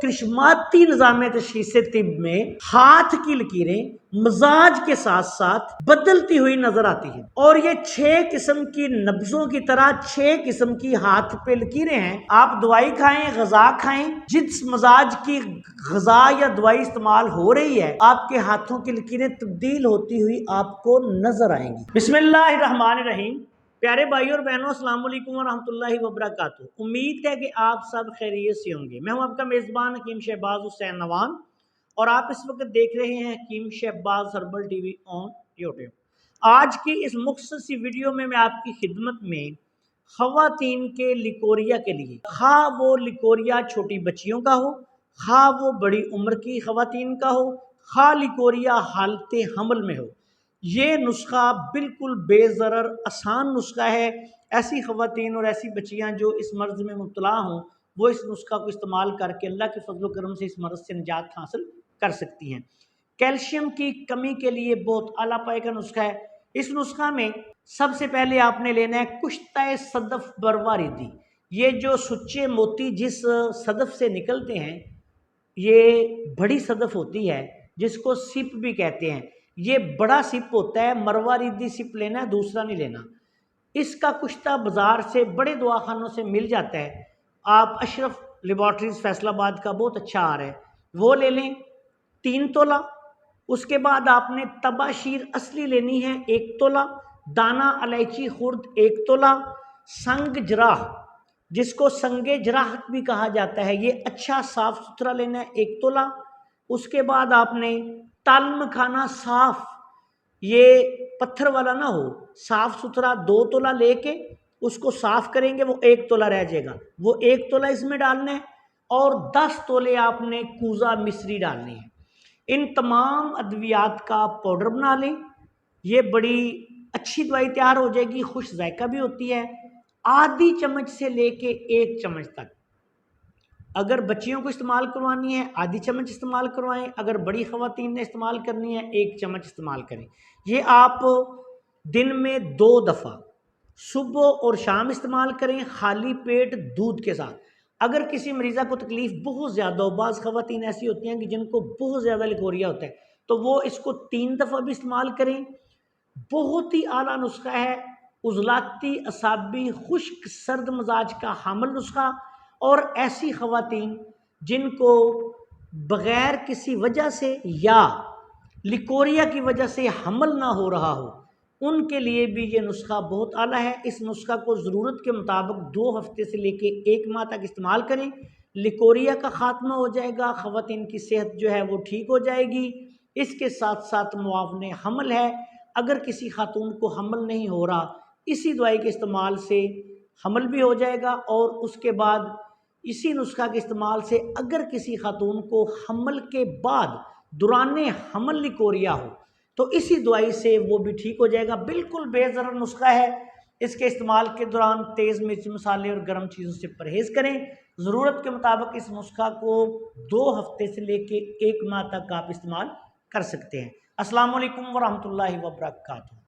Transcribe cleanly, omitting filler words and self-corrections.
कृष्माती निज़ाम तशख़ीस तिब में हाथ की लकीरें मिजाज के साथ साथ बदलती हुई नजर आती है और ये 6 किस्म की नब्जों की तरह 6 किस्म की हाथ पे लकीरें हैं। आप दवाई खाएं, गजा खाएं, जिस मिजाज की गजा या दवाई इस्तेमाल हो रही है आपके हाथों की लकीरें तब्दील होती हुई आपको नजर आएंगी। बिस्मिल्लाहिर्रहमानिर्रहीम। प्यारे भाइयों और बहनों, अस्सलाम वालेकुम वरहमतुल्लाहि वबरकातुहू। उम्मीद है कि आप सब खैरियत से होंगे। मैं हूं आपका मेज़बान हकीम शहबाज हुसैन नवान और आप इस वक्त देख रहे हैं Hakeem Shahbaz herbal TV on YouTube. आज की इस मुख्तसर सी वीडियो में मैं आपकी खिदमत में ख़वातीन के लिकोरिया के लिए, खा वो लिकोरिया छोटी बच्चियों का हो, खा वो बड़ी उम्र की ख़वातीन का हो, खा लिकोरिया हालते हमल में हो, ये नुस्खा बिल्कुल बेज़रर आसान नुस्खा है। ऐसी ख़वातीन और ऐसी बच्चियाँ जो इस मर्ज़ में मुब्तला हों वो इस नुस्खा को इस्तेमाल करके अल्लाह के फजल करम से इस मर्ज़ से निजात हासिल कर सकती हैं। कैल्शियम की कमी के लिए बहुत आला पाए का नुस्खा है। इस नुस्खा में सबसे पहले आपने लेना है कुश्ता सदफ बरवारिदी। ये जो सुच्चे मोती जिस सदफ से निकलते हैं, ये बड़ी सदफ होती है जिसको सिप भी कहते हैं। ये बड़ा सिप होता है, मरवारिदी सिप लेना है, दूसरा नहीं लेना। इसका कुश्ता बाजार से बड़े दवाखानों से मिल जाता है। आप अशरफ लेबॉर्ट्रीज फैसलाबाद का बहुत अच्छा आ रहा है, वो ले लें 3 तोला। उसके बाद आपने तबाशीर असली लेनी है 1 तोला, दाना इलायची खुर्द 1 तोला, संग जराह जिसको संगे जराहत भी कहा जाता है, ये अच्छा साफ सुथरा लेना है 1 तोला। उसके बाद आपने ताल्म खाना साफ, ये पत्थर वाला ना हो, साफ सुथरा 2 तोला लेके उसको साफ करेंगे, वो 1 तोला रह जाएगा, वो 1 तोला इसमें डालना है। और 10 तोले आपने कूजा मिश्री डालनी है। इन तमाम अद्वियात का पाउडर बना लें, ये बड़ी अच्छी दवाई तैयार हो जाएगी, खुश जायका भी होती है। आधी चम्मच से लेके 1 चम्मच तक, अगर बच्चियों को इस्तेमाल करवानी है आधी चम्मच इस्तेमाल करवाएं, अगर बड़ी ख़वातीन ने इस्तेमाल करनी है 1 चम्मच इस्तेमाल करें। ये आप दिन में 2 दफ़ा सुबह और शाम इस्तेमाल करें, खाली पेट दूध के साथ। अगर किसी मरीज़ा को तकलीफ़ बहुत ज़्यादा हो, बाज़ ख़वातीन ऐसी होती हैं कि जिनको बहुत ज़्यादा लिकोरिया होता है, तो वो इसको 3 दफ़ा भी इस्तेमाल करें। बहुत ही आला नुस्खा है, उज़लाती असाबी खुश्क सर्द मजाज का हामिल नुस्खा। और ऐसी ख़वातीन जिनको बग़ैर किसी वजह से या लिकोरिया की वजह से हमल ना हो रहा हो, उनके लिए भी ये नुस्खा बहुत आला है। इस नुस्खा को ज़रूरत के मुताबिक 2 हफ्ते से लेके 1 माह तक इस्तेमाल करें, लिकोरिया का ख़ात्मा हो जाएगा, ख़वातीन की सेहत जो है वो ठीक हो जाएगी। इसके साथ साथ मुआवने हमल है, अगर किसी खातून को हमल नहीं हो रहा, इसी दवाई के इस्तेमाल से हमल भी हो जाएगा। और उसके बाद इसी नुस्खा के इस्तेमाल से अगर किसी खातून को हमल के बाद दौराने हमल लिकोरिया हो, तो इसी दवाई से वो भी ठीक हो जाएगा। बिल्कुल बेज़रर नुस्खा है। इसके इस्तेमाल के दौरान तेज़ मिर्च मसाले और गर्म चीज़ों से परहेज़ करें। ज़रूरत के मुताबिक इस नुस्खा को 2 हफ्ते से लेके 1 माह तक आप इस्तेमाल कर सकते हैं। अस्सलाम वालेकुम वरहमतुल्लाहि वबरकातुहू।